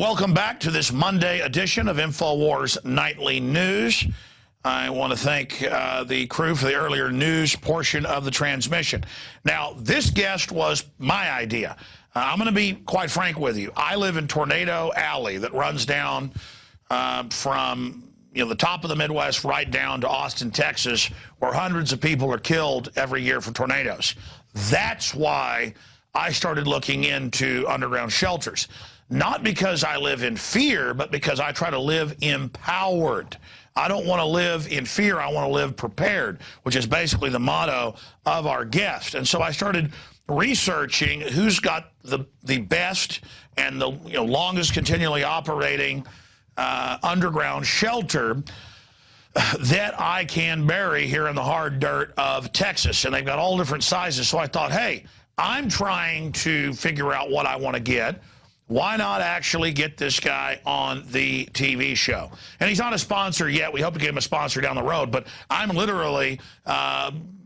welcome back to this Monday edition of InfoWars Nightly News. I want to thank the crew for the earlier news portion of the transmission. Now, this guest was my idea. I'm going to be quite frank with you. I live in Tornado Alley that runs down from the top of the Midwest right down to Austin, Texas, where hundreds of people are killed every year from tornadoes. That's why I started looking into underground shelters. Not because I live in fear, but because I try to live empowered. I don't want to live in fear. I want to live prepared, which is basically the motto of our guest. And so I started researching who's got the best and the longest continually operating underground shelter that I can bury here in the hard dirt of Texas. And they've got all different sizes. So I thought, hey, I'm trying to figure out what I want to get. Why not actually get this guy on the TV show? And he's not a sponsor yet. We hope to get him a sponsor down the road. But I'm literally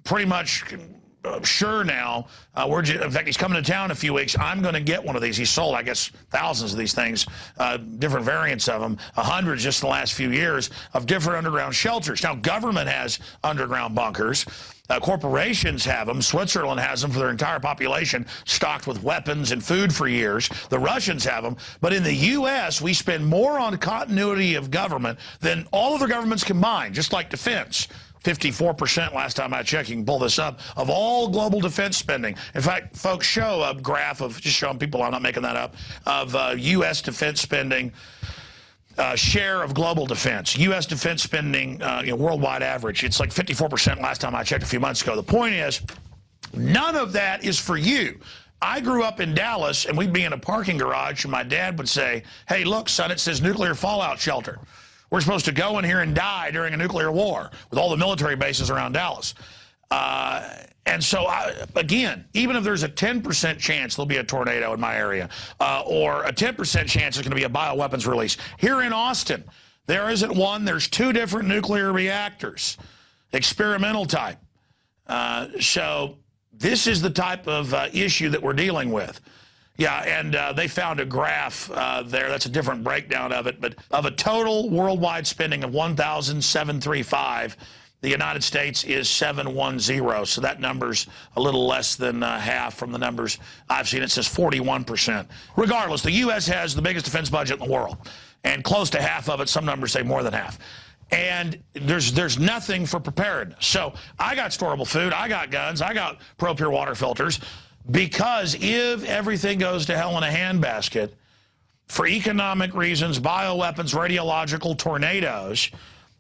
pretty much sure now. In fact, he's coming to town in a few weeks. I'm going to get one of these. He's sold, I guess, thousands of these things, different variants of them, hundreds just in the last few years of different underground shelters. Now, government has underground bunkers. Corporations have them. Switzerland has them for their entire population, stocked with weapons and food for years. The Russians have them. But in the U.S., we spend more on continuity of government than all other governments combined, just like defense. 54% last time I checked, you can pull this up, of all global defense spending. In fact, folks, show a graph of, just showing people, I'm not making that up, of U.S. defense spending, share of global defense. U.S. defense spending, worldwide average, it's like 54% last time I checked a few months ago. The point is, none of that is for you. I grew up in Dallas, and we'd be in a parking garage, and my dad would say, hey, look, son, it says nuclear fallout shelter. We're supposed to go in here and die during a nuclear war with all the military bases around Dallas. And so, again, even if there's a 10% chance there'll be a tornado in my area, or a 10% chance there's going to be a bioweapons release, here in Austin, there isn't one. There's two different nuclear reactors, experimental type. So this is the type of issue that we're dealing with. Yeah, and they found a graph there. That's a different breakdown of it. But of a total worldwide spending of $1,735, the United States is 710. So that number's a little less than half from the numbers I've seen. It says 41%. Regardless, the U.S. has the biggest defense budget in the world, and close to half of it. Some numbers say more than half. And there's nothing for preparedness. So I got storable food. I got guns. I got ProPur water filters. Because if everything goes to hell in a handbasket, for economic reasons, bioweapons, radiological, tornadoes,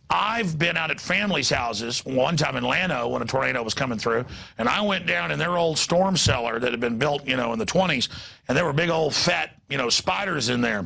I've been out at families' houses, one time in Llano when a tornado was coming through, and I went down in their old storm cellar that had been built, in the 20s, and there were big old fat, spiders in there.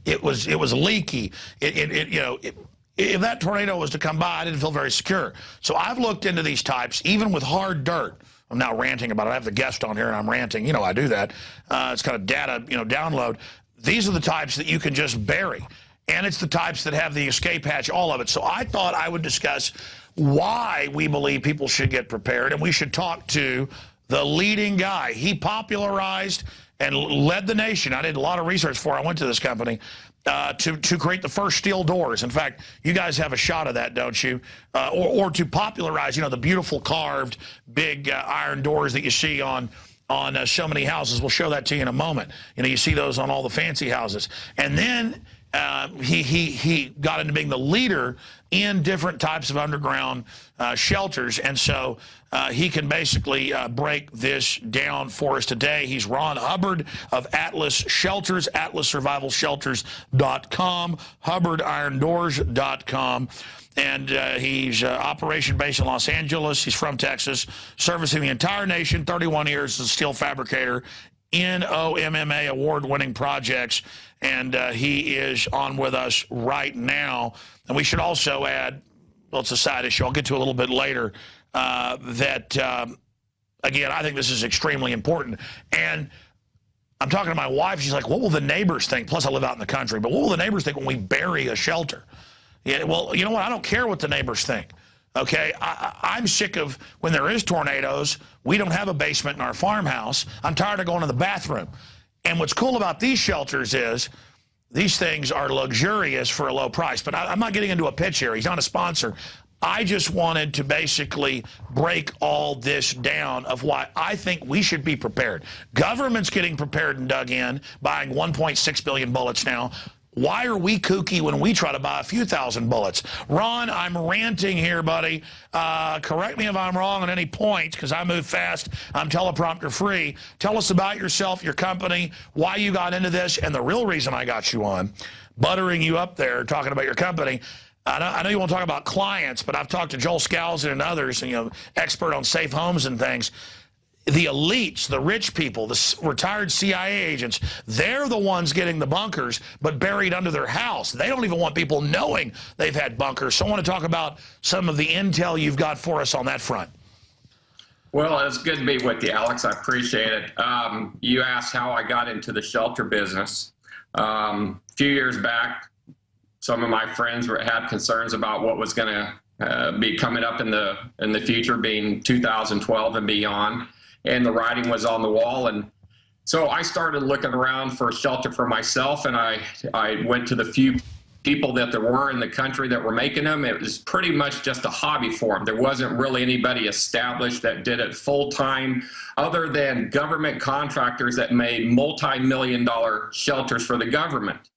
It was leaky. If that tornado was to come by, I didn't feel very secure. So I've looked into these types, even with hard dirt. I'm now ranting about it. I have the guest on here, and I'm ranting. I do that. It's kind of data, download. These are the types that you can just bury. And it's the types that have the escape hatch, all of it. So I thought I would discuss why we believe people should get prepared, and we should talk to the leading guy. He popularized and led the nation. I did a lot of research before I went to this company to create the first steel doors. In fact, you guys have a shot of that, don't you? Or to popularize, the beautiful carved big iron doors that you see on so many houses. We'll show that to you in a moment. You see those on all the fancy houses. And then he got into being the leader in different types of underground shelters. And so he can basically break this down for us today. He's Ron Hubbard of Atlas Shelters, atlassurvivalshelters.com, hubbardirondoors.com. And he's operation based in Los Angeles. He's from Texas, servicing the entire nation, 31 years as a steel fabricator, NOMMA award-winning projects. And he is on with us right now. And we should also add, well, it's a side issue I'll get to a little bit later, that, again, I think this is extremely important. And I'm talking to my wife. She's like, what will the neighbors think? Plus, I live out in the country. But what will the neighbors think when we bury a shelter? Yeah, well, you know what? I don't care what the neighbors think. Okay, I'm sick of when there is tornadoes, we don't have a basement in our farmhouse. I'm tired of going to the bathroom. And what's cool about these shelters is these things are luxurious for a low price. But I'm not getting into a pitch here. He's not a sponsor. I just wanted to basically break all this down of why I think we should be prepared. Government's getting prepared and dug in, buying 1.6 billion bullets now. Why are we kooky when we try to buy a few thousand bullets? Ron, I'm ranting here, buddy. Correct me if I'm wrong on any point, because I move fast. I'm teleprompter free. Tell us about yourself, your company, why you got into this, and the real reason I got you on, buttering you up there, talking about your company. I know you won't talk about clients, but I've talked to Joel Skousen and others, and, expert on safe homes and things. The elites, the rich people, the retired CIA agents, they're the ones getting the bunkers, but buried under their house. They don't even want people knowing they've had bunkers. So I want to talk about some of the intel you've got for us on that front. Well, it's good to be with you, Alex. I appreciate it. You asked how I got into the shelter business. A few years back, some of my friends had concerns about what was going to be coming up in the future, being 2012 and beyond. And the writing was on the wall. And so I started looking around for a shelter for myself, and I went to the few people that there were in the country that were making them. It was pretty much just a hobby for them. There wasn't really anybody established that did it full time, other than government contractors that made multi-million-dollar shelters for the government.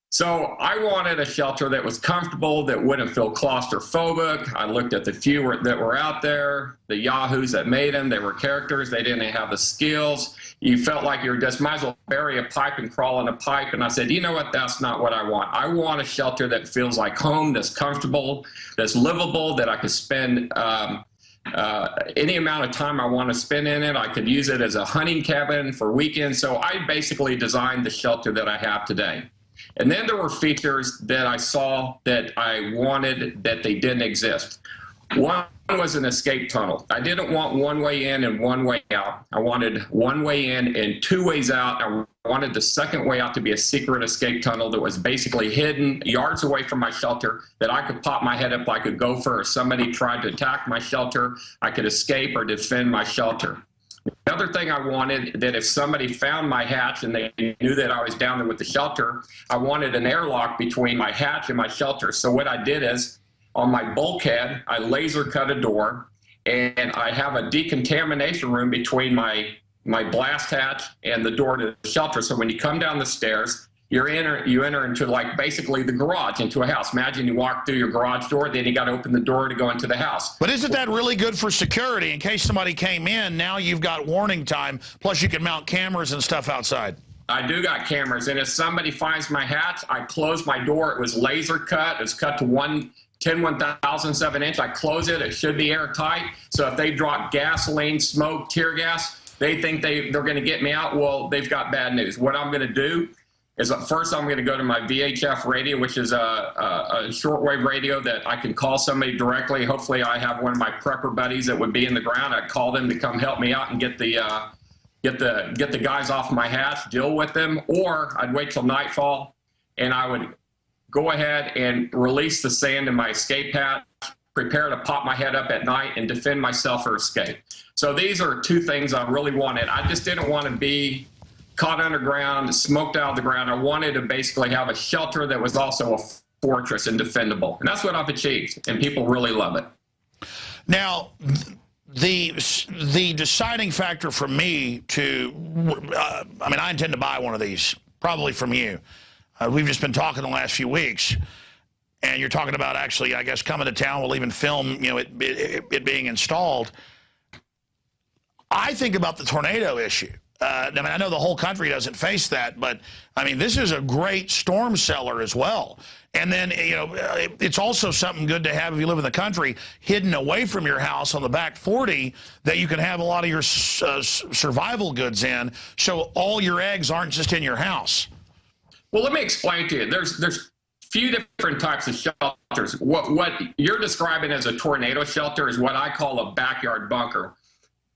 So I wanted a shelter that was comfortable, that wouldn't feel claustrophobic. I looked at the few that were out there, the yahoos that made them. They were characters. They didn't have the skills. You felt like you just might as well bury a pipe and crawl in a pipe. And I said, you know what? That's not what I want. I want a shelter that feels like home, that's comfortable, that's livable, that I could spend any amount of time I want to spend in it. I could use it as a hunting cabin for weekends. So I basically designed the shelter that I have today. And then there were features that I saw that I wanted that they didn't exist. One was an escape tunnel. I didn't want one way in and one way out. I wanted one way in and two ways out. I wanted the second way out to be a secret escape tunnel that was basically hidden yards away from my shelter, that I could pop my head up like a gopher. If somebody tried to attack my shelter, I could escape or defend my shelter. The other thing I wanted, that if somebody found my hatch and they knew that I was down there with the shelter, I wanted an airlock between my hatch and my shelter. So what I did is, on my bulkhead, I laser cut a door, and I have a decontamination room between my blast hatch and the door to the shelter. So when you come down the stairs, you enter into like basically the garage, into a house. Imagine you walk through your garage door, then you got to open the door to go into the house. But isn't that really good for security? In case somebody came in, now you've got warning time, plus you can mount cameras and stuff outside. I do got cameras, and if somebody finds my hatch, I close my door. It was laser cut. It's cut to 1/10,000 of an inch. I close it. It should be airtight. So if they drop gasoline, smoke, tear gas, they think they're going to get me out. Well, they've got bad news. What I'm going to do is, first I'm going to go to my VHF radio, which is a shortwave radio that I can call somebody directly. Hopefully I have one of my prepper buddies that would be in the ground. I'd call them to come help me out and get the guys off my hatch, deal with them. Or I'd wait till nightfall, and I would go ahead and release the sand in my escape hatch, prepare to pop my head up at night and defend myself or escape. So these are two things I really wanted. I just didn't want to be caught underground, smoked out of the ground. I wanted to basically have a shelter that was also a fortress and defendable. And that's what I've achieved, and people really love it. Now, the deciding factor for me to, I mean, I intend to buy one of these, probably from you. We've just been talking the last few weeks, and you're talking about actually, I guess, coming to town. We'll even film, it being installed. I think about the tornado issue. I mean, I know the whole country doesn't face that, but, I mean, this is a great storm cellar as well. And then, it's also something good to have if you live in the country, hidden away from your house on the back 40, that you can have a lot of your survival goods in, so all your eggs aren't just in your house. Well, let me explain to you. There's few different types of shelters. What you're describing as a tornado shelter is what I call a backyard bunker.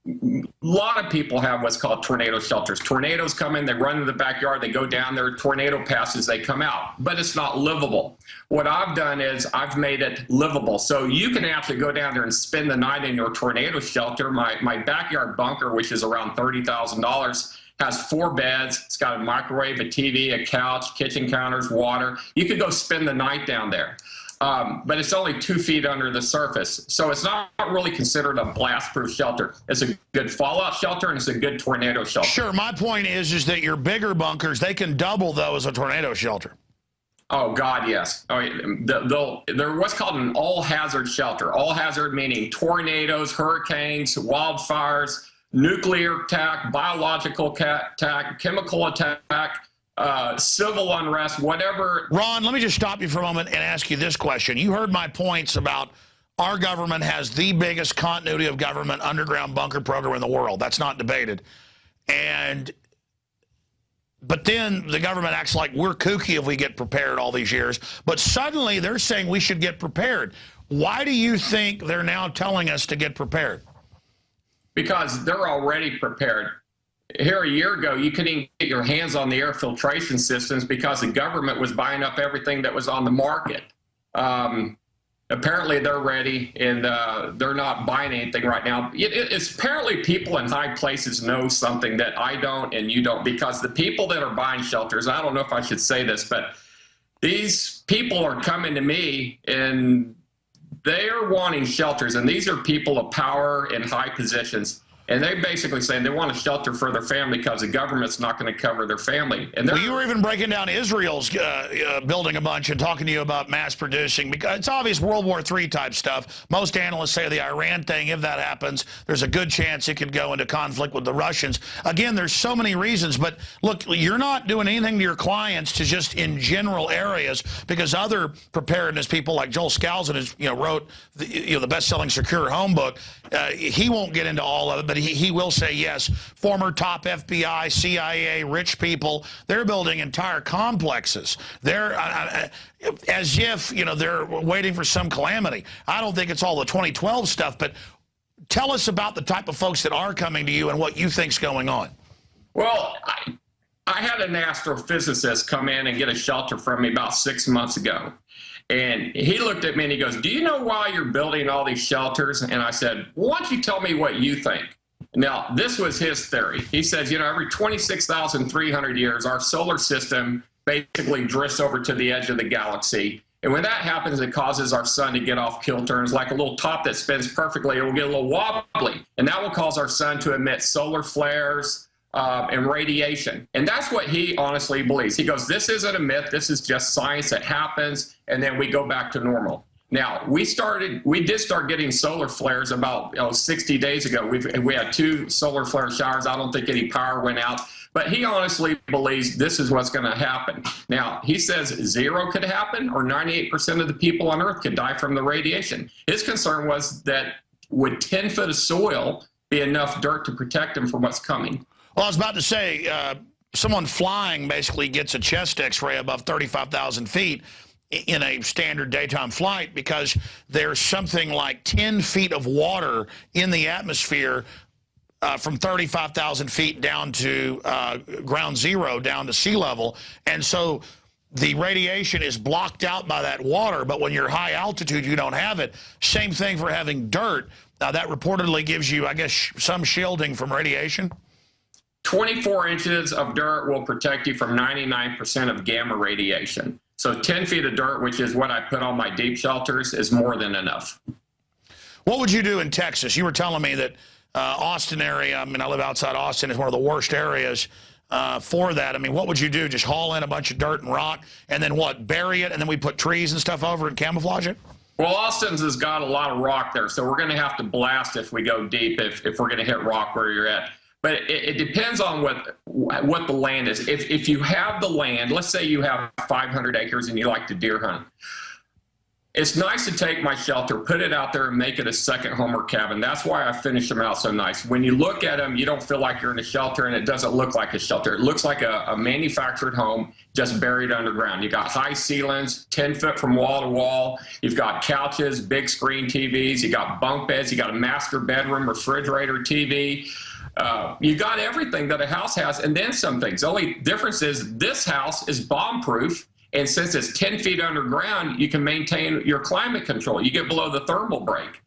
A lot of people have what's called tornado shelters. Tornadoes come in, they run in the backyard, they go down there, tornado passes, they come out, but it's not livable. What I've done is I've made it livable. So you can actually go down there and spend the night in your tornado shelter. My backyard bunker, which is around $30,000, has 4 beds. It's got a microwave, a TV, a couch, kitchen counters, water. You could go spend the night down there. But it's only 2 feet under the surface. So it's not really considered a blast-proof shelter. It's a good fallout shelter, and it's a good tornado shelter. Sure. My point is that your bigger bunkers, they can double, though, as a tornado shelter. Oh, God, yes. Oh, they're what's called an all-hazard shelter. All-hazard meaning tornadoes, hurricanes, wildfires, nuclear attack, biological attack, chemical attack, civil unrest, whatever. Ron, let me just stop you for a moment and ask you this question. You heard my points about our government has the biggest continuity of government underground bunker program in the world. That's not debated. But then the government acts like we're kooky if we get prepared all these years. But suddenly they're saying we should get prepared. Why do you think they're now telling us to get prepared? Because they're already prepared. Here a year ago, you couldn't even get your hands on the air filtration systems because the government was buying up everything that was on the market. Apparently, they're ready, and they're not buying anything right now. It's apparently people in high places know something that I don't and you don't, because the people that are buying shelters, I don't know if I should say this, but these people are coming to me, and they're wanting shelters, and these are people of power in high positions. And they basically saying they want a shelter for their family because the government's not going to cover their family. And well, you were even breaking down Israel's building a bunch and talking to you about mass producing, because it's obvious World War III type stuff. Most analysts say the Iran thing, if that happens, there's a good chance it could go into conflict with the Russians. Again, there's so many reasons. But look, you're not doing anything to your clients to just in general areas, because other preparedness people like Joel Skousen, who's wrote the best-selling Secure Home book, he won't get into all of it, but he will say, yes, former top FBI, CIA, rich people, they're building entire complexes. They're, as if, they're waiting for some calamity. I don't think it's all the 2012 stuff, but tell us about the type of folks that are coming to you and what you think's going on. Well, I had an astrophysicist come in and get a shelter from me about 6 months ago. And he looked at me and he goes, do you know why you're building all these shelters? And I said, well, why don't you tell me what you think? Now, this was his theory. He says, every 26,300 years, our solar system basically drifts over to the edge of the galaxy. And when that happens, it causes our sun to get off kilter. It's like a little top that spins perfectly. It will get a little wobbly. And that will cause our sun to emit solar flares and radiation. And that's what he honestly believes. He goes, this isn't a myth. This is just science that happens. And then we go back to normal. Now, we did start getting solar flares about 60 days ago. We had 2 solar flare showers. I don't think any power went out. But he honestly believes this is what's going to happen. Now, he says 0 could happen, or 98% of the people on Earth could die from the radiation. His concern was that would 10 foot of soil be enough dirt to protect him from what's coming? Well, I was about to say, someone flying basically gets a chest X-ray above 35,000 feet in a standard daytime flight, because there's something like 10 feet of water in the atmosphere from 35,000 feet down to ground zero, down to sea level. And so the radiation is blocked out by that water, but when you're high altitude, you don't have it. Same thing for having dirt. Now, that reportedly gives you, I guess, some shielding from radiation. 24 inches of dirt will protect you from 99% of gamma radiation. So 10 feet of dirt, which is what I put on my deep shelters, is more than enough. What would you do in Texas? You were telling me that Austin area, I mean, I live outside Austin, is one of the worst areas for that. I mean, what would you do? Just haul in a bunch of dirt and rock, and then what, bury it, and then we put trees and stuff over it and camouflage it? Well, Austin's has got a lot of rock there, so we're going to have to blast if we go deep, if we're going to hit rock where you're at. But it depends on what the land is. If you have the land, let's say you have 500 acres and you like to deer hunt, it's nice to take my shelter, put it out there, and make it a second home or cabin. That's why I finish them out so nice. When you look at them, you don't feel like you're in a shelter, and it doesn't look like a shelter. It looks like a manufactured home just buried underground. You got high ceilings, 10 foot from wall to wall. You've got couches, big screen TVs. You got bunk beds. You got a master bedroom, refrigerator, TV. You got everything that a house has, and then some things. The only difference is this house is bomb-proof, and since it's 10 feet underground, you can maintain your climate control. You get below the thermal break.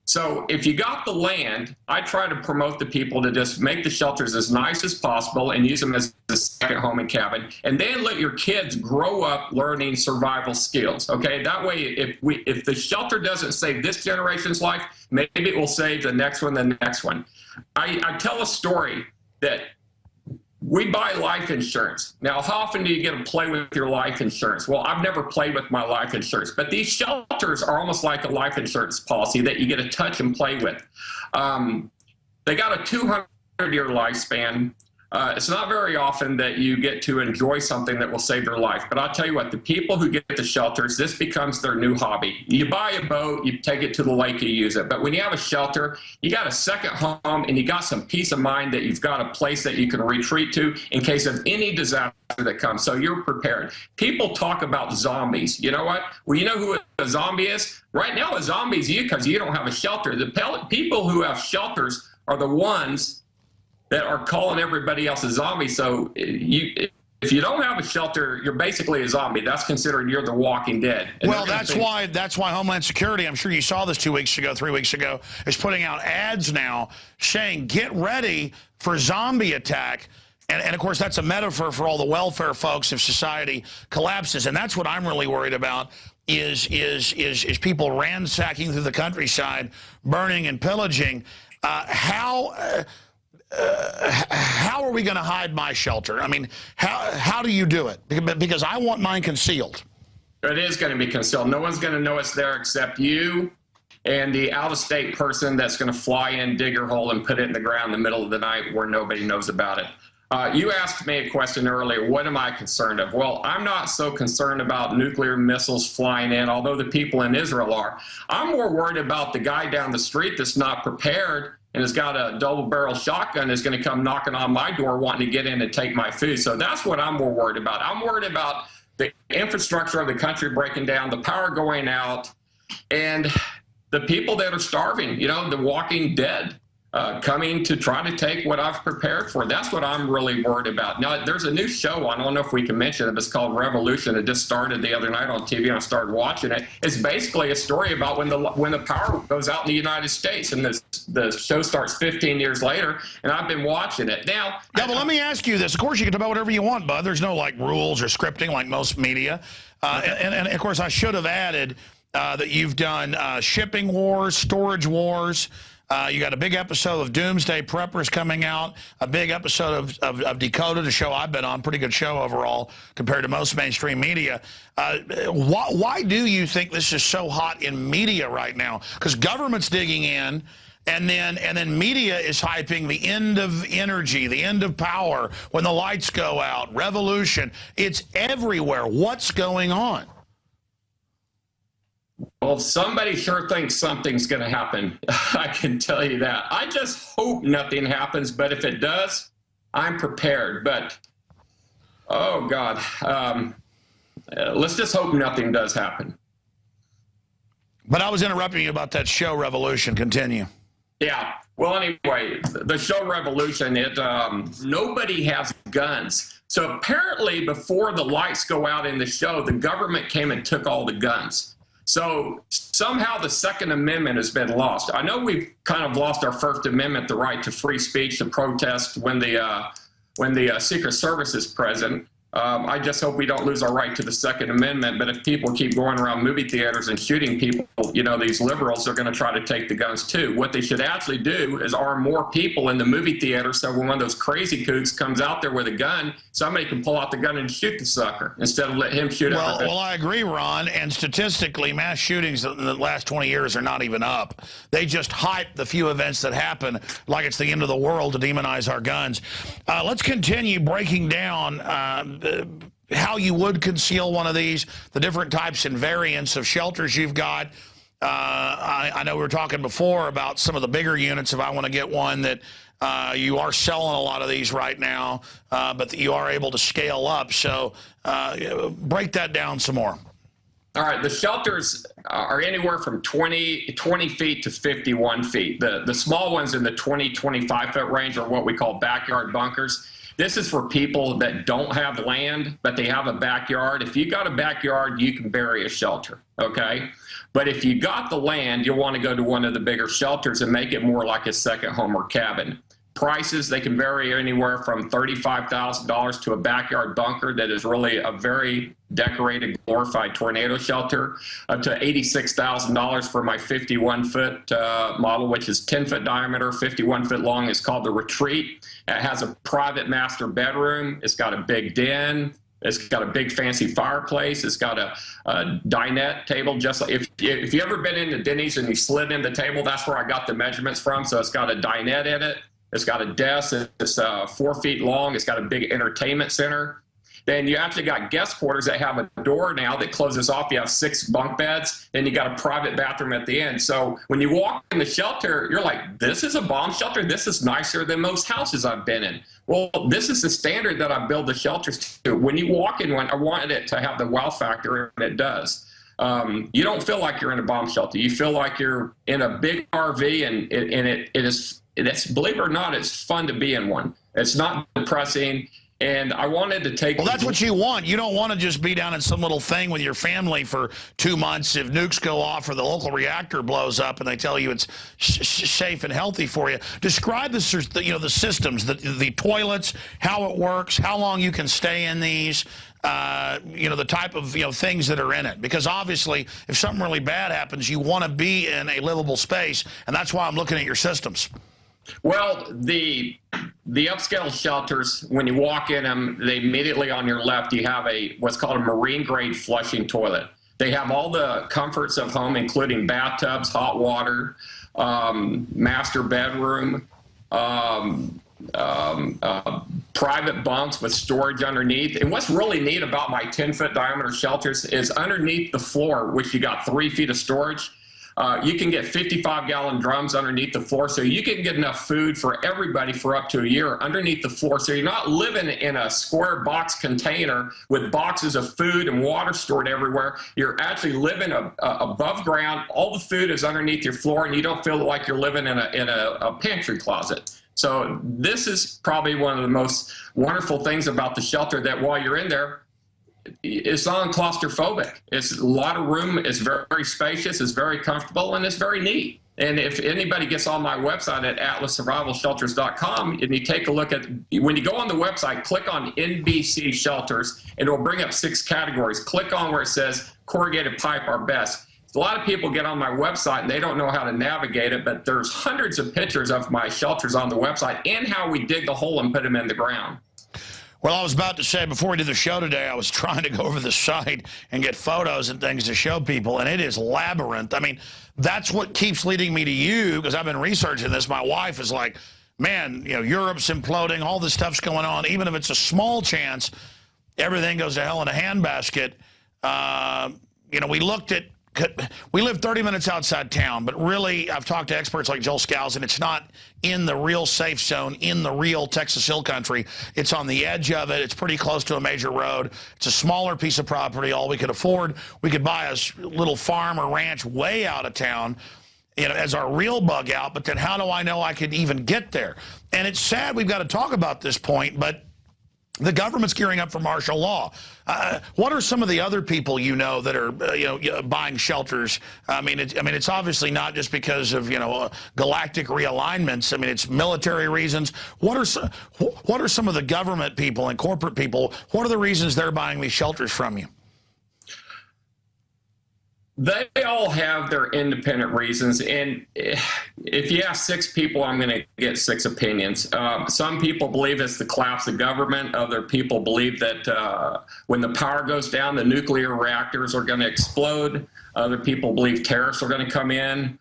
So if you got the land, I try to promote the people to just make the shelters as nice as possible and use them as a second home and cabin, and then let your kids grow up learning survival skills. Okay, that way, if the shelter doesn't save this generation's life, maybe it will save the next one, the next one. I tell a story that we buy life insurance. Now, how often do you get to play with your life insurance? Well, I've never played with my life insurance, but these shelters are almost like a life insurance policy that you get to touch and play with. They got a 200-year lifespan. It's not very often that you get to enjoy something that will save your life. But I'll tell you what, the people who get the shelters, this becomes their new hobby. You buy a boat, you take it to the lake, you use it. But when you have a shelter, you got a second home and you got some peace of mind that you've got a place that you can retreat to in case of any disaster that comes. So you're prepared. People talk about zombies. You know what? Well, you know who a zombie is? Right now, a zombie is you because you don't have a shelter. The people who have shelters are the ones that are calling everybody else a zombie. So if you don't have a shelter, you're basically a zombie. That's considered you're the Walking Dead. And well, that's why Homeland Security, I'm sure you saw this 2 weeks ago, 3 weeks ago, is putting out ads now saying, get ready for zombie attack. And of course, that's a metaphor for all the welfare folks if society collapses. And that's what I'm really worried about is people ransacking through the countryside, burning and pillaging. How are we going to hide my shelter? I mean, how do you do it? Because I want mine concealed. It is going to be concealed. No one's going to know it's there except you and the out-of-state person that's going to fly in, dig your hole, and put it in the ground in the middle of the night where nobody knows about it. You asked me a question earlier, what am I concerned of? Well, I'm not so concerned about nuclear missiles flying in, although the people in Israel are. I'm more worried about the guy down the street that's not prepared and has got a double-barrel shotgun is going to come knocking on my door wanting to get in and take my food. So that's what I'm more worried about. I'm worried about the infrastructure of the country breaking down, the power going out, and the people that are starving, you know, the walking dead. Coming to try to take what I've prepared for. That's what I'm really worried about. Now, there's a new show, I don't know if we can mention it, but it's called Revolution. It just started the other night on TV, and I started watching it. It's basically a story about when the power goes out in the United States, and the show starts 15 years later, and I've been watching it. Now, yeah, but let me ask you this. Of course, you can talk about whatever you want, bud. There's no, like, rules or scripting like most media. And of course, I should have added that you've done shipping wars, storage wars. You got a big episode of Doomsday Preppers coming out, a big episode of Dakota, the show I've been on, pretty good show overall compared to most mainstream media. Why do you think this is so hot in media right now? Because government's digging in, and then media is hyping the end of energy, the end of power, when the lights go out, revolution. It's everywhere. What's going on? Well, somebody sure thinks something's going to happen. I can tell you that. I just hope nothing happens, but if it does, I'm prepared. But, oh, God, let's just hope nothing does happen. But I was interrupting you about that show, Revolution. Continue. Yeah. Well, anyway, the show Revolution, nobody has guns. So apparently before the lights go out in the show, the government came and took all the guns. So somehow the Second Amendment has been lost. I know we've kind of lost our First Amendment, the right to free speech, to protest when the Secret Service is present. I just hope we don't lose our right to the Second Amendment. But if people keep going around movie theaters and shooting people, you know, these liberals are going to try to take the guns too. What they should actually do is arm more people in the movie theater so when one of those crazy kooks comes out there with a gun, somebody can pull out the gun and shoot the sucker instead of let him shoot everybody. Well, I agree, Ron. And statistically, mass shootings in the last 20 years are not even up. They just hype the few events that happen like it's the end of the world to demonize our guns. Let's continue breaking down how you would conceal one of these, the different types and variants of shelters you've got. I know we were talking before about some of the bigger units if I want to get one that you are selling a lot of these right now, but that you are able to scale up. So break that down some more. All right, the shelters are anywhere from 20 feet to 51 feet. The small ones in the 20, 25-foot range are what we call backyard bunkers. This is for people that don't have land, but they have a backyard. If you got a backyard, you can bury a shelter, okay? But if you got the land, you'll want to go to one of the bigger shelters and make it more like a second home or cabin. Prices, they can vary anywhere from $35,000 to a backyard bunker that is really a very decorated, glorified tornado shelter, up to $86,000 for my 51-foot model, which is 10-foot diameter, 51-foot long. It's called the Retreat. It has a private master bedroom. It's got a big den. It's got a big fancy fireplace. It's got a dinette table. Just like if you ever been into Denny's and you slid in the table, that's where I got the measurements from. So it's got a dinette in it. It's got a desk. It's 4 feet long. It's got a big entertainment center. Then you actually got guest quarters that have a door now that closes off. You have 6 bunk beds. Then you got a private bathroom at the end. So when you walk in the shelter, you're like, this is a bomb shelter. This is nicer than most houses I've been in. Well, this is the standard that I build the shelters to. When you walk in one, I wanted it to have the wow factor, and it does. You don't feel like you're in a bomb shelter. You feel like you're in a big RV, and it's, believe it or not, it's fun to be in one. It's not depressing. And I wanted to take... Well, that's what you want. You don't want to just be down in some little thing with your family for 2 months if nukes go off or the local reactor blows up and they tell you it's safe and healthy for you. Describe the systems, the toilets, how it works, how long you can stay in these, the type of things that are in it. Because obviously, if something really bad happens, you want to be in a livable space, and that's why I'm looking at your systems. Well, the upscale shelters, when you walk in them, they immediately on your left, you have what's called a marine grade flushing toilet. They have all the comforts of home, including bathtubs, hot water, master bedroom, private bunks with storage underneath. And what's really neat about my 10-foot diameter shelters is underneath the floor, which you got 3 feet of storage, you can get 55-gallon drums underneath the floor, so you can get enough food for everybody for up to a year underneath the floor. So you're not living in a square box container with boxes of food and water stored everywhere. You're actually living above ground. All the food is underneath your floor, and you don't feel like you're living in a pantry closet. So this is probably one of the most wonderful things about the shelter, that while you're in there, it's not claustrophobic. It's a lot of room. It's very, very spacious. It's very comfortable, and it's very neat. And if anybody gets on my website at atlassurvivalshelters.com and you take a look at, when you go on the website, click on NBC shelters, and it will bring up 6 categories. Click on where it says corrugated pipe are best. A lot of people get on my website and they don't know how to navigate it, but there's hundreds of pictures of my shelters on the website and how we dig the hole and put them in the ground. Well, I was about to say, before we did the show today, I was trying to go over the site and get photos and things to show people, and it is labyrinth. I mean, that's what keeps leading me to you, because I've been researching this. My wife is like, man, Europe's imploding, all this stuff's going on. Even if it's a small chance, everything goes to hell in a handbasket. We looked at, we live 30 minutes outside town, but really, I've talked to experts like Joel Scows, and it's not in the real safe zone, in the real Texas Hill Country. It's on the edge of it. It's pretty close to a major road. It's a smaller piece of property, all we could afford. We could buy a little farm or ranch way out of town, as our real bug out, but then how do I know I could even get there? And it's sad we've got to talk about this point, but the government's gearing up for martial law. What are some of the other people that are buying shelters? I mean, it's obviously not just because of galactic realignments. I mean, it's military reasons. What are some of the government people and corporate people? What are the reasons they're buying these shelters from you? They all have their independent reasons, and if you ask 6 people, I'm going to get 6 opinions. Some people believe it's the collapse of government. Other people believe that when the power goes down, the nuclear reactors are going to explode. Other people believe tariffs are going to come in.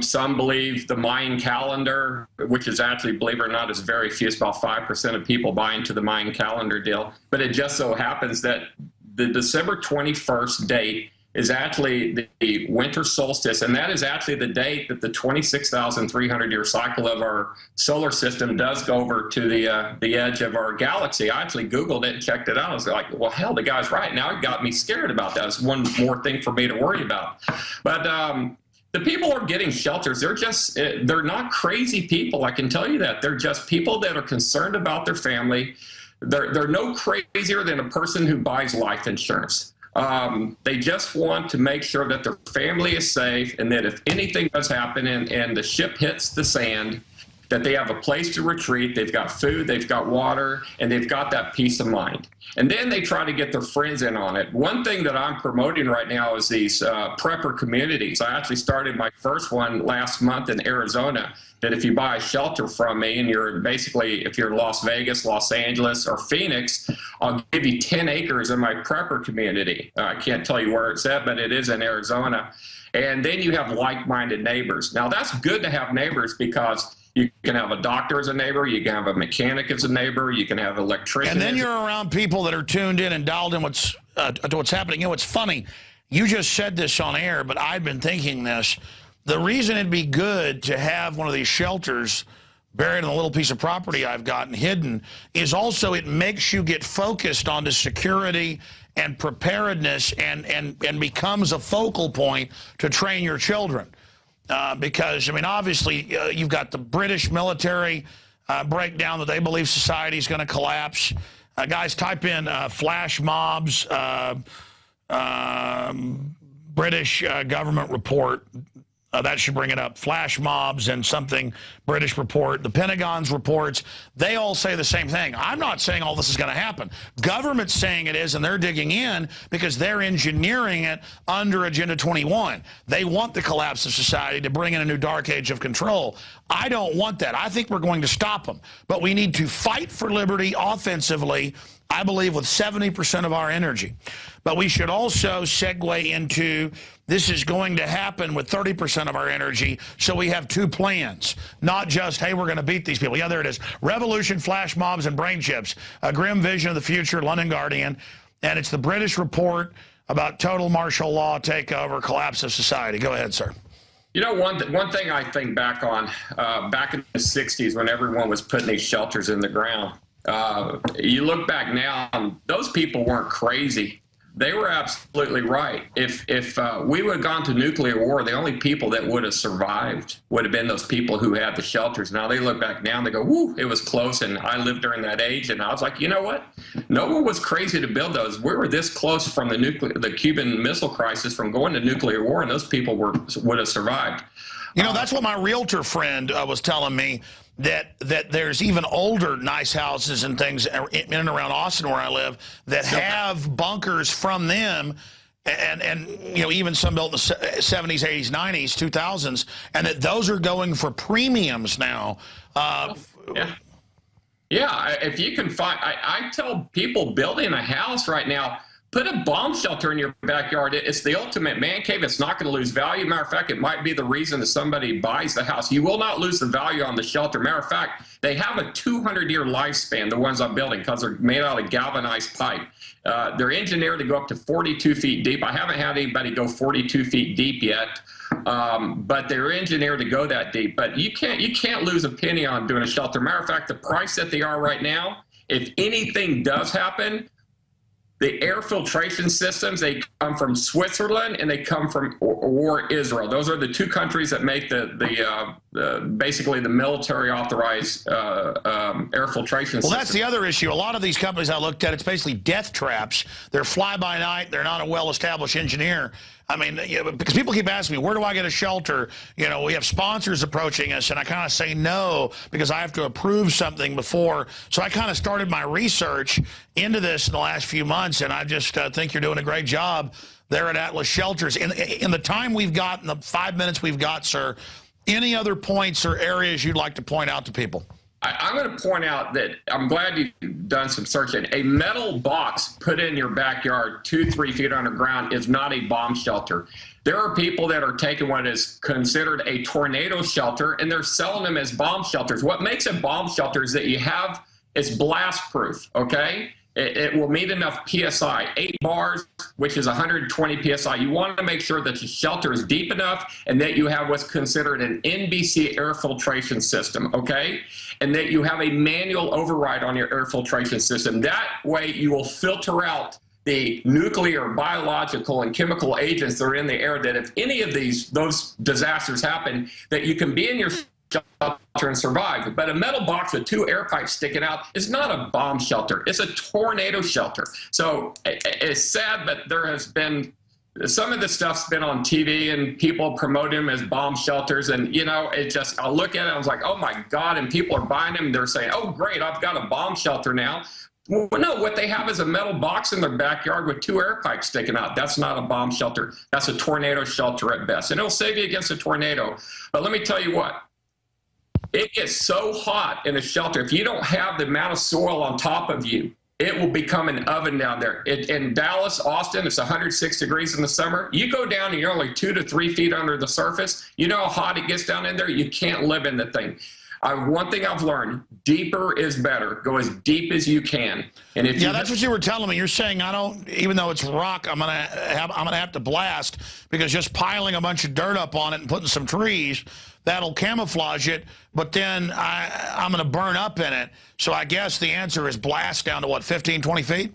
Some believe the Mayan calendar, which is actually, believe it or not, is very few. It's about 5% of people buy into the Mayan calendar deal. But it just so happens that the December 21st date is actually the winter solstice, and that is actually the date that the 26,300-year cycle of our solar system does go over to the edge of our galaxy. I actually Googled it and checked it out. I was like, well, hell, the guy's right. Now it got me scared about that. It's one more thing for me to worry about. But the people are getting shelters. They're just, they're not crazy people. I can tell you that. They're just people that are concerned about their family. They're no crazier than a person who buys life insurance. They just want to make sure that their family is safe, and that if anything does happen and the ship hits the sand, that they have a place to retreat, they've got food, they've got water, and they've got that peace of mind. And then they try to get their friends in on it. One thing that I'm promoting right now is these prepper communities. I actually started my first one last month in Arizona, that if you buy a shelter from me, and you're basically, if you're in Las Vegas, Los Angeles, or Phoenix, I'll give you 10 acres in my prepper community. I can't tell you where it's at, but it is in Arizona. And then you have like-minded neighbors. Now, that's good to have neighbors, because you can have a doctor as a neighbor, you can have a mechanic as a neighbor, you can have an electrician. And then you're around people that are tuned in and dialed in to what's happening. You know, it's funny. You just said this on air, but I've been thinking this. The reason it'd be good to have one of these shelters buried in a little piece of property I've gotten hidden is also it makes you get focused on the security and preparedness, and becomes a focal point to train your children. Because, I mean, obviously, you've got the British military breakdown that they believe society is going to collapse. Guys, type in flash mobs, British government report. That should bring it up. Flash mobs and something, British report. The Pentagon's reports, they all say the same thing. I'm not saying all this is going to happen. Government's saying it is, and they're digging in because they're engineering it under Agenda 21. They want the collapse of society to bring in a new dark age of control. I don't want that. I think we're going to stop them. But we need to fight for liberty offensively, I believe, with 70% of our energy. But we should also segue into this is going to happen with 30% of our energy, so we have two plans. Not just, hey, we're going to beat these people. Yeah, there it is. Revolution, flash mobs, and brain chips. A grim vision of the future, London Guardian. And it's the British report about total martial law takeover, collapse of society. Go ahead, sir. You know, one thing I think back on, back in the 60s when everyone was putting these shelters in the ground, you look back now, those people weren't crazy. They were absolutely right. If we would have gone to nuclear war, the only people that would have survived would have been those people who had the shelters. Now they look back now and they go, whoo, it was close, and I lived during that age. And I was like, you know what? No one was crazy to build those. We were this close from the Cuban Missile Crisis from going to nuclear war, and those people would have survived. You know, that's what my realtor friend was telling me, that there's even older nice houses and things in and around Austin where I live that have bunkers from them, and you know, even some built in the 70s, 80s, 90s, 2000s, and that those are going for premiums now. Yeah, if you can find, I tell people building a house right now, put a bomb shelter in your backyard. It's the ultimate man cave. It's not going to lose value. Matter of fact, it might be the reason that somebody buys the house. You will not lose the value on the shelter. Matter of fact, they have a 200-year lifespan, the ones I'm building, because they're made out of galvanized pipe. They're engineered to go up to 42 feet deep. I haven't had anybody go 42 feet deep yet, but they're engineered to go that deep. But you can't lose a penny on doing a shelter. Matter of fact, the price that they are right now, if anything does happen, the air filtration systems, they come from Switzerland and they come from or Israel. Those are the two countries that make basically the military authorized air filtration system. Well, that's the other issue. A lot of these companies I looked at, it's basically death traps. They're fly-by-night. They're not a well-established engineer. I mean, you know, because people keep asking me, where do I get a shelter? You know, we have sponsors approaching us, and I kind of say no because I have to approve something before. So I kind of started my research into this in the last few months, and I just think you're doing a great job there at Atlas Shelters. In the time we've got, in the 5 minutes we've got, sir, any other points or areas you'd like to point out to people? I'm going to point out that I'm glad you've done some searching. A metal box put in your backyard 2-3 feet underground is not a bomb shelter. There are people that are taking what is considered a tornado shelter, and they're selling them as bomb shelters. What makes a bomb shelter is that it's blast proof, okay? It will meet enough PSI, 8 bars, which is 120 PSI. You want to make sure that the shelter is deep enough and that you have what's considered an NBC air filtration system, okay? And that you have a manual override on your air filtration system. That way you will filter out the nuclear, biological, and chemical agents that are in the air, that if any of those disasters happen, that you can be in your shelter and survive. But a metal box with 2 air pipes sticking out is not a bomb shelter. It's a tornado shelter. So it's sad, but there has been some of the stuff's been on TV and people promote them as bomb shelters. And, you know, it just, I look at it, I was like, oh my God. And people are buying them. They're saying, oh, great, I've got a bomb shelter now. Well, no, what they have is a metal box in their backyard with 2 air pipes sticking out. That's not a bomb shelter. That's a tornado shelter at best. And it'll save you against a tornado. But let me tell you what, it gets so hot in a shelter. If you don't have the amount of soil on top of you, it will become an oven down there. In Dallas, Austin, it's 106 degrees in the summer. You go down and you're only 2 to 3 feet under the surface. You know how hot it gets down in there? You can't live in the thing. One thing I've learned, deeper is better. Go as deep as you can. And if that's what you were telling me. You're saying I don't, even though it's rock, I'm gonna have to blast, because just piling a bunch of dirt up on it and putting some trees, that'll camouflage it, but then I'm going to burn up in it. So I guess the answer is blast down to what, 15, 20 feet?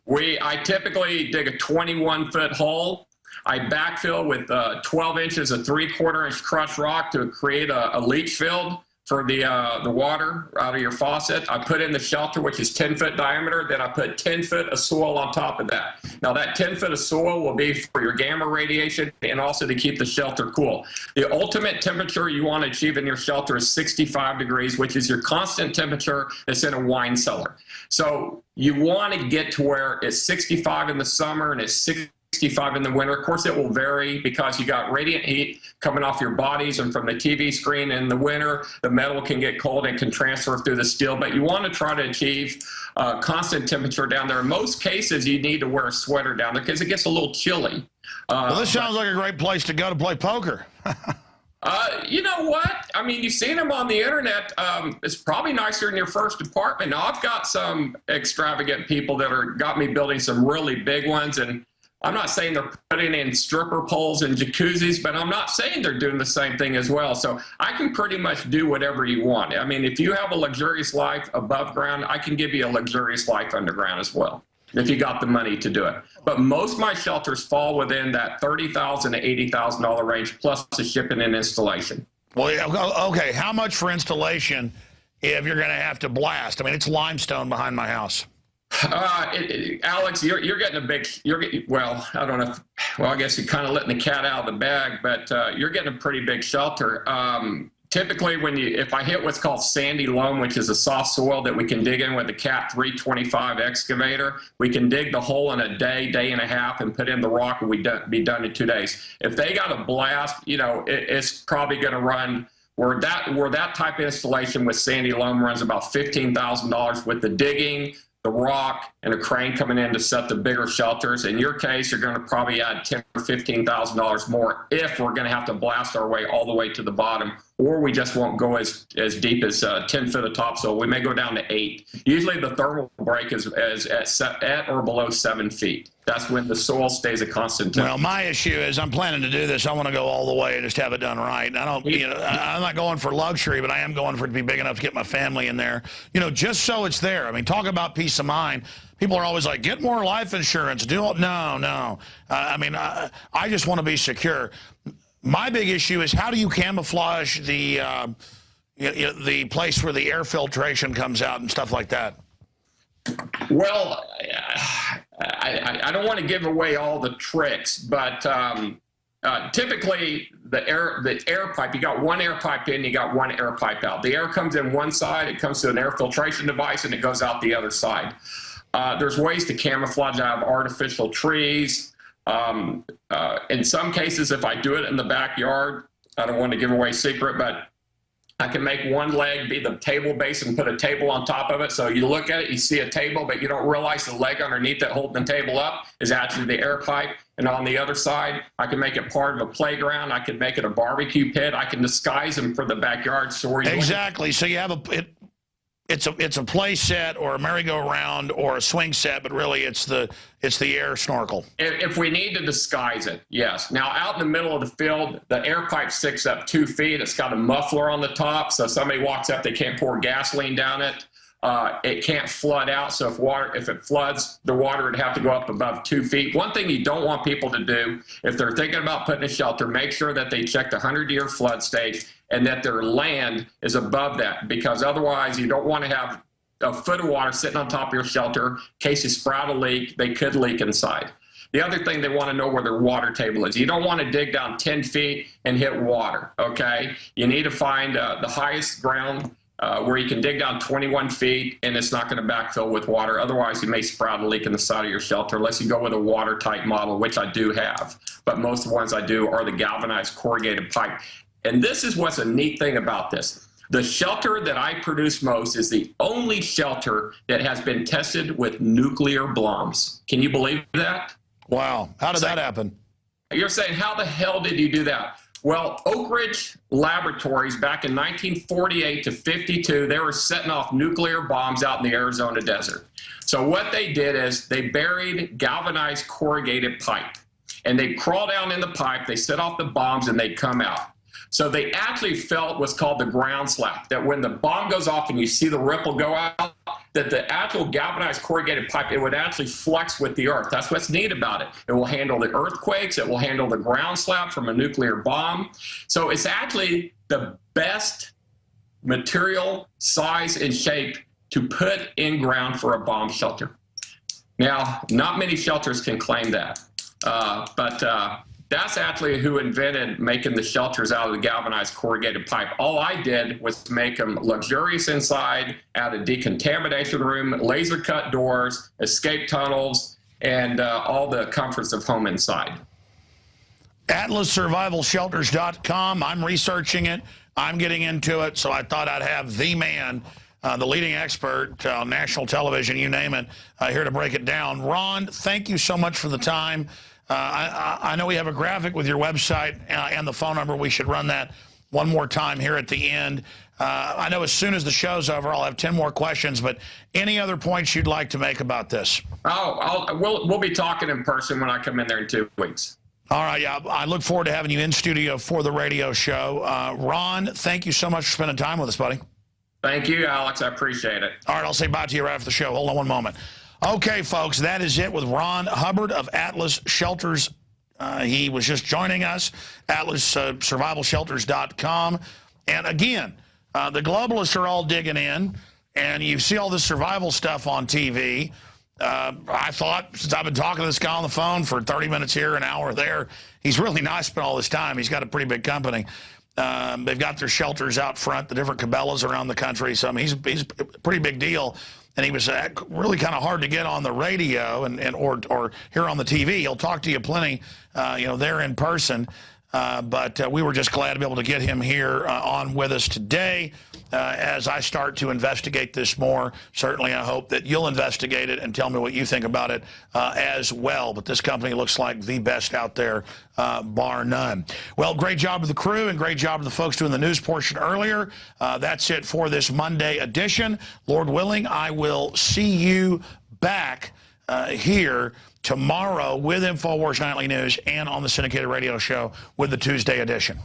I typically dig a 21-foot hole. I backfill with 12 inches of 3/4 inch crushed rock to create a leach field for the water out of your faucet. I put in the shelter, which is 10-foot diameter. Then I put 10 foot of soil on top of that. Now that 10 foot of soil will be for your gamma radiation and also to keep the shelter cool. The ultimate temperature you want to achieve in your shelter is 65 degrees, which is your constant temperature that's in a wine cellar. So you want to get to where it's 65 in the summer and it's 65 in the winter. Of course, it will vary because you got radiant heat coming off your bodies and from the TV screen. In the winter, the metal can get cold and can transfer through the steel, but you want to try to achieve constant temperature down there. In most cases, you need to wear a sweater down there because it gets a little chilly. Well, this sounds like a great place to go to play poker. You know what? I mean, you've seen them on the internet. It's probably nicer in your first apartment. Now, I've got some extravagant people that got me building some really big ones, and I'm not saying they're putting in stripper poles and jacuzzis, but I'm not saying they're doing the same thing as well. So I can pretty much do whatever you want. I mean, if you have a luxurious life above ground, I can give you a luxurious life underground as well, if you got the money to do it. But most of my shelters fall within that $30,000 to $80,000 range, plus the shipping and installation. Well, okay, how much for installation if you're going to have to blast? I mean, it's limestone behind my house. Alex, you're getting a big, well, I don't know. Well, I guess you're kind of letting the cat out of the bag, but you're getting a pretty big shelter. Typically, if I hit what's called sandy loam, which is a soft soil that we can dig in with the Cat 325 excavator, we can dig the hole in a day, day and a half, and put in the rock, and we'd be done in 2 days. If they got a blast, you know, it's probably going to run. Where that type of installation with sandy loam runs about $15,000 with the digging, the rock, and a crane coming in to set the bigger shelters. In your case, you're going to probably add $10,000 or $15,000 more if we're going to have to blast our way all the way to the bottom, or we just won't go as deep as 10 foot of topsoil. We may go down to 8. Usually the thermal break is at or below 7 feet. That's when the soil stays a constant temperature. Well, my issue is I'm planning to do this. I want to go all the way and just have it done right. I don't, I'm not going for luxury, but I am going for it to be big enough to get my family in there. You know, just so it's there. I mean, talk about peace of mind. People are always like, get more life insurance. No. I mean, I just want to be secure. My big issue is how do you camouflage the place where the air filtration comes out and stuff like that? Well, I don't want to give away all the tricks, but typically the air pipe, you got one air pipe in, you got one air pipe out. The air comes in one side, it comes to an air filtration device, and it goes out the other side. There's ways to camouflage. I have artificial trees. In some cases, if I do it in the backyard, I don't want to give away a secret, but I can make one leg be the table base and put a table on top of it. So you look at it, you see a table, but you don't realize the leg underneath it holding the table up is actually the air pipe. And on the other side, I can make it part of a playground. I can make it a barbecue pit. I can disguise them for the backyard story. Exactly. So you have it's a play set or a merry-go-round or a swing set, but really it's the air snorkel. If we need to disguise it, yes. Now, out in the middle of the field, the air pipe sticks up 2 feet. It's got a muffler on the top, so somebody walks up, they can't pour gasoline down it. It can't flood out. So if it floods, the water would have to go up above 2 feet. One thing you don't want people to do, if they're thinking about putting a shelter, make sure that they check the 100-year flood stage and that their land is above that, because otherwise you don't want to have a foot of water sitting on top of your shelter. In case you sprout a leak, they could leak inside. The other thing, they want to know where their water table is. You don't want to dig down 10 feet and hit water, okay? You need to find the highest ground where you can dig down 21 feet and it's not going to backfill with water. Otherwise, you may sprout a leak in the side of your shelter, unless you go with a watertight model, which I do have. But most of the ones I do are the galvanized corrugated pipe. And this is what's a neat thing about this. The shelter that I produce most is the only shelter that has been tested with nuclear bombs. Can you believe that? Wow. How did that happen? You're saying, how the hell did you do that? Well, Oak Ridge Laboratories back in 1948 to 52, they were setting off nuclear bombs out in the Arizona desert. So what they did is they buried galvanized corrugated pipe, and they crawl down in the pipe, they set off the bombs, and they come out. So they actually felt what's called the ground slap, that when the bomb goes off and you see the ripple go out, that the actual galvanized corrugated pipe, it would actually flex with the earth. That's what's neat about it. It will handle the earthquakes. It will handle the ground slap from a nuclear bomb. So it's actually the best material, size, and shape to put in ground for a bomb shelter. Now, not many shelters can claim that, but that's actually who invented making the shelters out of the galvanized corrugated pipe. All I did was make them luxurious inside, add a decontamination room, laser cut doors, escape tunnels, and all the comforts of home inside. AtlasSurvivalShelters.com. I'm researching it. I'm getting into it, so I thought I'd have the man, the leading expert on national television, you name it, here to break it down. Ron, thank you so much for the time. I know we have a graphic with your website and the phone number. We should run that one more time here at the end. I know as soon as the show's over, I'll have 10 more questions, but any other points you'd like to make about this? We'll be talking in person when I come in there in 2 weeks. All right, yeah, I look forward to having you in studio for the radio show. Ron, thank you so much for spending time with us, buddy. Thank you, Alex. I appreciate it. All right, I'll say bye to you right after the show. Hold on one moment. Okay, folks, that is it with Ron Hubbard of Atlas Shelters. He was just joining us, AtlasSurvivalShelters.com. And again, the globalists are all digging in, and you see all this survival stuff on TV. I thought, since I've been talking to this guy on the phone for 30 minutes here, an hour there, he's really nice spent all this time. He's got a pretty big company. They've got their shelters out front, the different Cabela's around the country. So, I mean, he's a pretty big deal. And he was really kind of hard to get on the radio or here on the TV. He'll talk to you plenty, there in person. But we were just glad to be able to get him here on with us today. As I start to investigate this more, certainly I hope that you'll investigate it and tell me what you think about it as well. But this company looks like the best out there, bar none. Well, great job of the crew and great job of the folks doing the news portion earlier. That's it for this Monday edition. Lord willing, I will see you back here tomorrow with InfoWars Nightly News and on the syndicated radio show with the Tuesday edition.